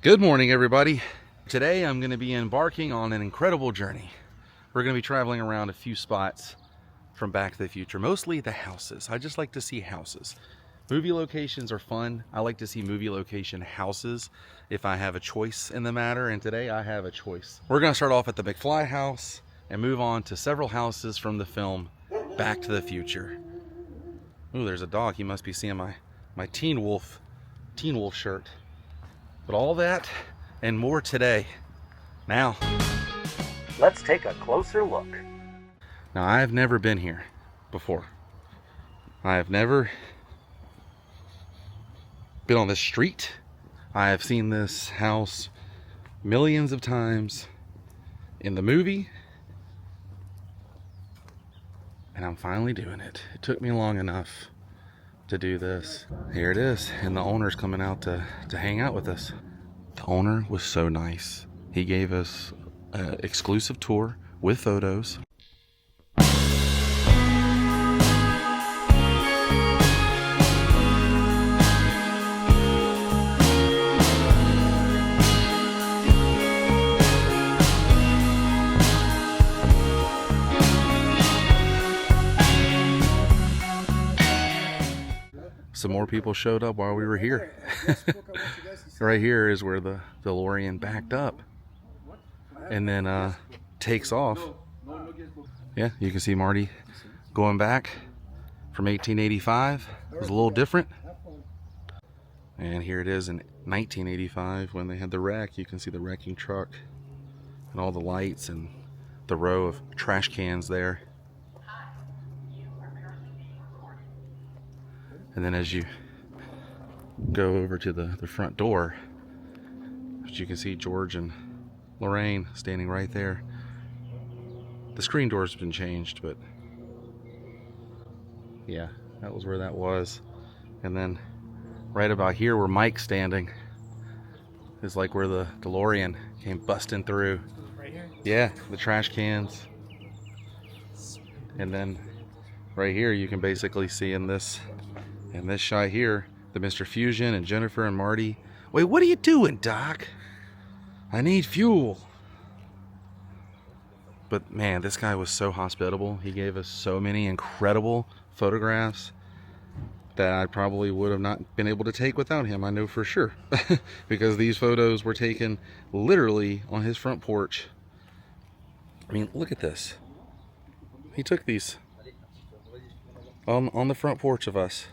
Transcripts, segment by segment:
Good morning, everybody. Today I'm going to be embarking on an incredible journey. We're going to be traveling around a few spots from Back to the Future, mostly the houses. I just like to see houses. Movie locations are fun. I like to see movie location houses if I have a choice in the matter, and today I have a choice. We're going to start off at the McFly house and move on to several houses from the film Back to the Future. Ooh, there's a dog. He must be seeing my Teen Wolf shirt. But all that and more today. Now, let's take a closer look. Now, I have never been here before. I have never been on this street. I have seen this house millions of times in the movie. And I'm finally doing it. It took me long enough to do this. Here it is, and the owner's coming out to hang out with us. The owner was so nice. He gave us an exclusive tour with photos. Some more people showed up while we were here. Right here is where the DeLorean backed up and then takes off. Yeah, you can see Marty going back from 1885. It was a little different. And here it is in 1985 when they had the wreck. You can see the wrecking truck and all the lights and the row of trash cans there. And then as you go over to the front door, you can see George and Lorraine standing right there. The screen door's been changed, but yeah, that was where that was. And then right about here where Mike's standing is like where the DeLorean came busting through. Right here? Yeah, the trash cans. And then right here you can basically see in this shot here, the Mr. Fusion and Jennifer and Marty. Wait, what are you doing, Doc? I need fuel. But man, this guy was so hospitable. He gave us so many incredible photographs that I probably would have not been able to take without him. I know for sure. Because these photos were taken literally on his front porch. I mean, look at this. He took these on the front porch of us.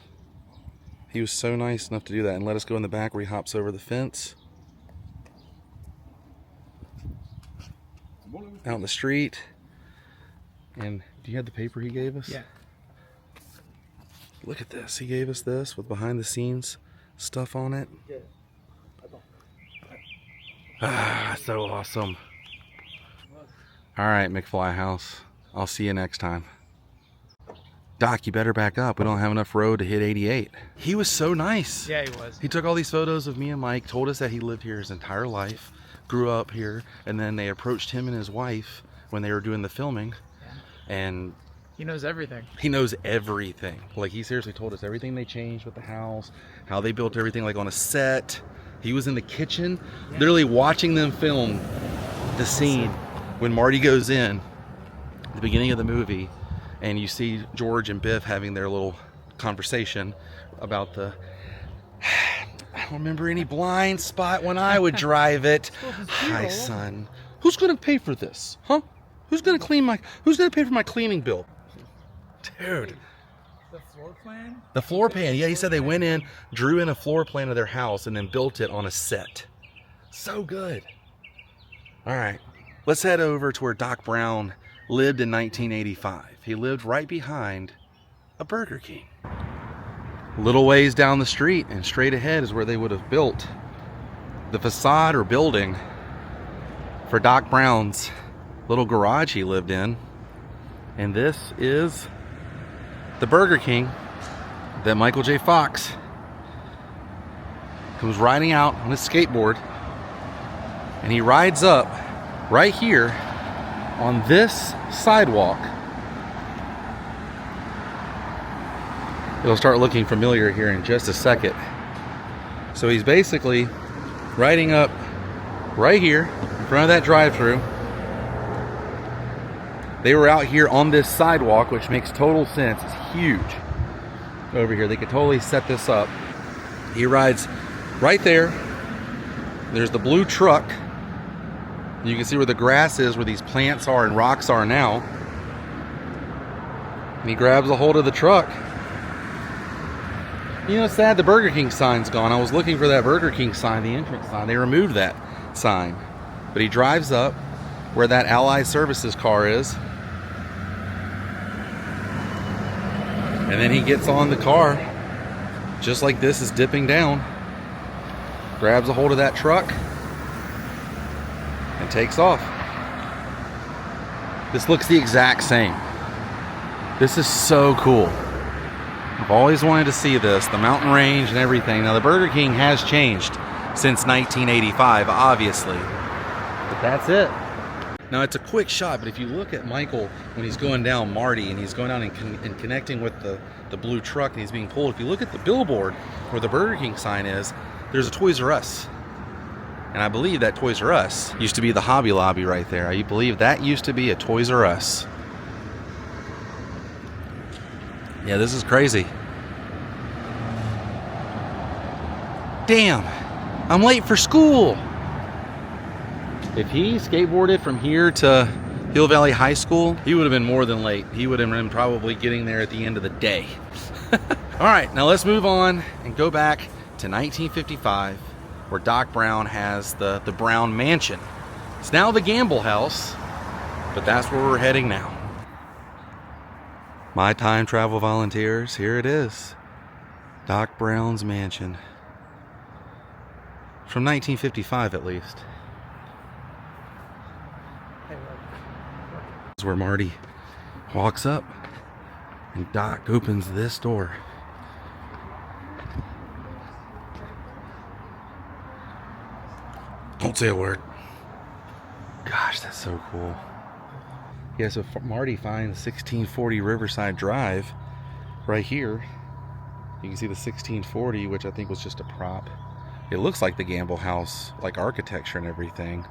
He was so nice enough to do that and let us go in the back where he hops over the fence. Out in the street. And do you have the paper he gave us? Yeah. Look at this. He gave us this with behind the scenes stuff on it. Ah, so awesome. All right, McFly house. I'll see you next time. Doc, you better back up. We don't have enough road to hit 88. He was so nice. Yeah, he was. He took all these photos of me and Mike, told us that he lived here his entire life, grew up here, and then they approached him and his wife when they were doing the filming. Yeah. And he knows everything. He knows everything. Like, he seriously told us everything they changed with the house, how they built everything like on a set. He was in the kitchen, literally watching them film the scene when Marty goes in at the beginning of the movie. And you see George and Biff having their little conversation about I don't remember any blind spot when I would drive it. Hi, son. Who's going to pay for this? Huh? Who's going to pay for my cleaning bill? Dude. The floor plan? The floor plan. Yeah, he said they went in, drew in a floor plan of their house, and then built it on a set. So good. All right. Let's head over to where Doc Brown lived in 1985. He lived right behind a Burger King. A little ways down the street and straight ahead is where they would have built the facade or building for Doc Brown's little garage he lived in. And this is the Burger King that Michael J. Fox comes riding out on his skateboard, and he rides up right here on this sidewalk. It'll start looking familiar here in just a second. So he's basically riding up right here in front of that drive-thru. They were out here on this sidewalk, which makes total sense. It's huge over here. They could totally set this up. He rides right there. There's the blue truck. You can see where the grass is, where these plants are and rocks are now. And he grabs a hold of the truck. You know, it's sad the Burger King sign's gone. I was looking for that Burger King sign, the entrance sign. They removed that sign. But he drives up where that Allied Services car is. And then he gets on the car, just like this is dipping down, grabs a hold of that truck, and takes off. This looks the exact same. This is so cool. I've always wanted to see this, the mountain range and everything. Now the Burger King has changed since 1985, obviously, but that's it. Now it's a quick shot, but if you look at Michael when he's going down Marty and he's going down and connecting with the blue truck and he's being pulled, if you look at the billboard where the Burger King sign is, there's a Toys R Us. And I believe that Toys R Us used to be the Hobby Lobby right there. I believe that used to be a Toys R Us. Yeah, this is crazy. Damn, I'm late for school. If he skateboarded from here to Hill Valley High School, he would have been more than late. He would have been probably getting there at the end of the day. All right, now let's move on and go back to 1955, where Doc Brown has the Brown Mansion. It's now the Gamble House, but that's where we're heading now. My time travel volunteers, here it is. Doc Brown's mansion. From 1955 at least. This is where Marty walks up and Doc opens this door. Don't say a word. Gosh, that's so cool. Yeah, so Marty finds 1640 Riverside Drive right here. You can see the 1640, which I think was just a prop. It looks like the Gamble House, like architecture and everything.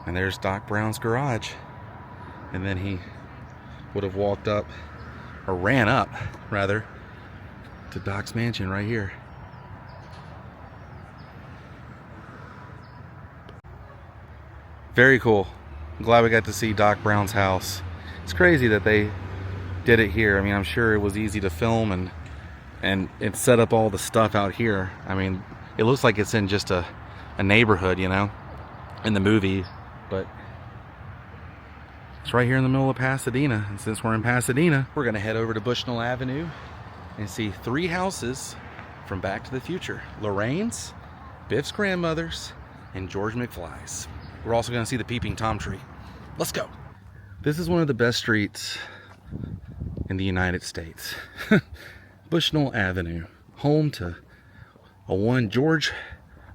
And there's Doc Brown's garage. And then he would have walked up, or ran up, rather, to Doc's mansion right here. Very cool. I'm glad we got to see Doc Brown's house. It's crazy that they did it here. I mean, I'm sure it was easy to film and set up all the stuff out here. I mean, it looks like it's in just a neighborhood, you know, in the movie, but it's right here in the middle of Pasadena. And since we're in Pasadena, we're gonna head over to Bushnell Avenue and see 3 houses from Back to the Future. Lorraine's, Biff's grandmother's, and George McFly's. We're also gonna see the Peeping Tom tree. Let's go. This is one of the best streets in the United States. Bushnell Avenue, home to a one George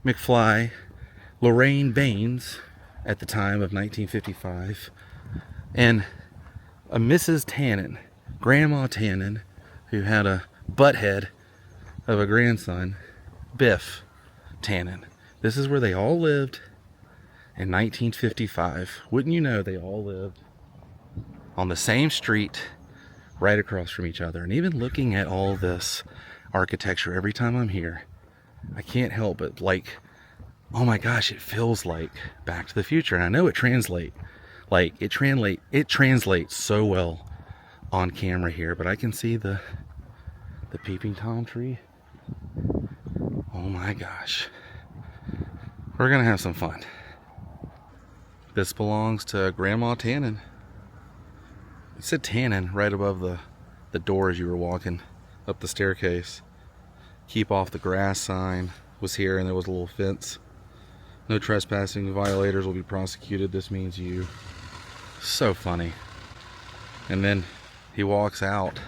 McFly, Lorraine Baines at the time of 1955, and a Mrs. Tannen, Grandma Tannen, who had a butthead of a grandson, Biff Tannen. This is where they all lived in 1955. Wouldn't you know, they all lived on the same street right across from each other. And even looking at all this architecture every time I'm here, I can't help but like, oh my gosh, it feels like Back to the Future. And I know it translates so well on camera here, but I can see the Peeping Tom tree. Oh my gosh, we're gonna have some fun. This belongs to Grandma Tannen. It said Tannen right above the door as you were walking up the staircase. Keep off the grass sign was here, and there was a little fence. No trespassing. Violators will be prosecuted. This means you. So funny. And then he walks out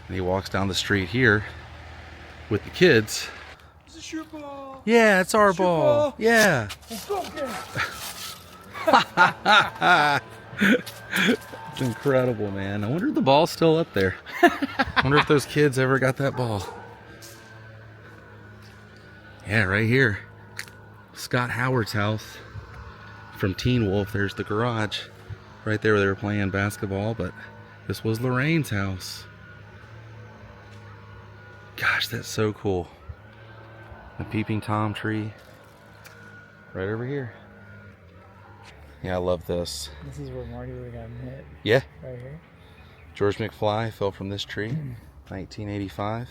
and he walks down the street here with the kids. Is this your ball? Yeah, it's our It's your ball. ball. Yeah. Let's go again. It's incredible, man. I wonder if the ball's still up there. I wonder if those kids ever got that ball. Yeah, right here. Scott Howard's house from Teen Wolf. There's the garage right there where they were playing basketball, but this was Lorraine's house. Gosh, that's so cool. The peeping Tom tree right over here. Yeah, I love this. This is where Marty would have gotten hit. Yeah. Right here. George McFly fell from this tree, 1985.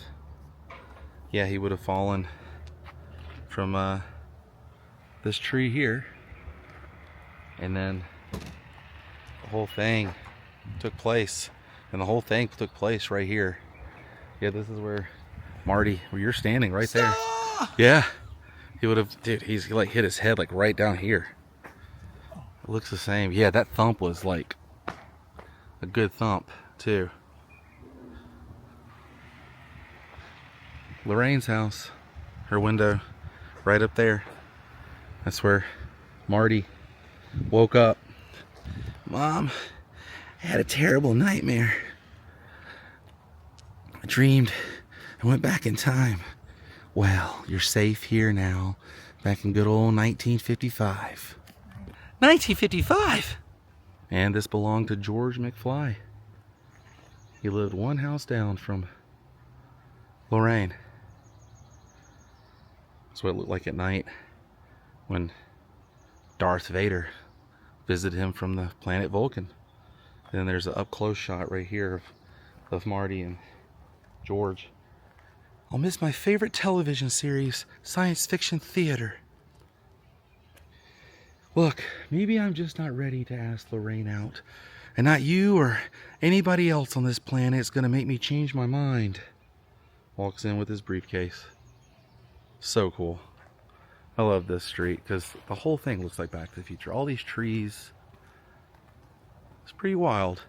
Yeah, he would have fallen from this tree here. And then the whole thing took place. And the whole thing took place right here. Yeah, this is where Marty, where you're standing right there. Yeah. He would have, dude, he's like hit his head like right down here. It looks the same. Yeah, that thump was like a good thump too. Lorraine's house, her window right up there. That's where Marty woke up. Mom, I had a terrible nightmare. I dreamed I went back in time. Well, you're safe here now, back in good old 1955. 1955? And this belonged to George McFly. He lived one house down from Lorraine. That's what it looked like at night when Darth Vader visited him from the planet Vulcan. And then there's an up-close shot right here of Marty and George. I'll miss my favorite television series, science fiction theater. Look, maybe I'm just not ready to ask Lorraine out. And not you or anybody else on this planet is going to make me change my mind. Walks in with his briefcase. So cool. I love this street because the whole thing looks like Back to the Future. All these trees. It's pretty wild.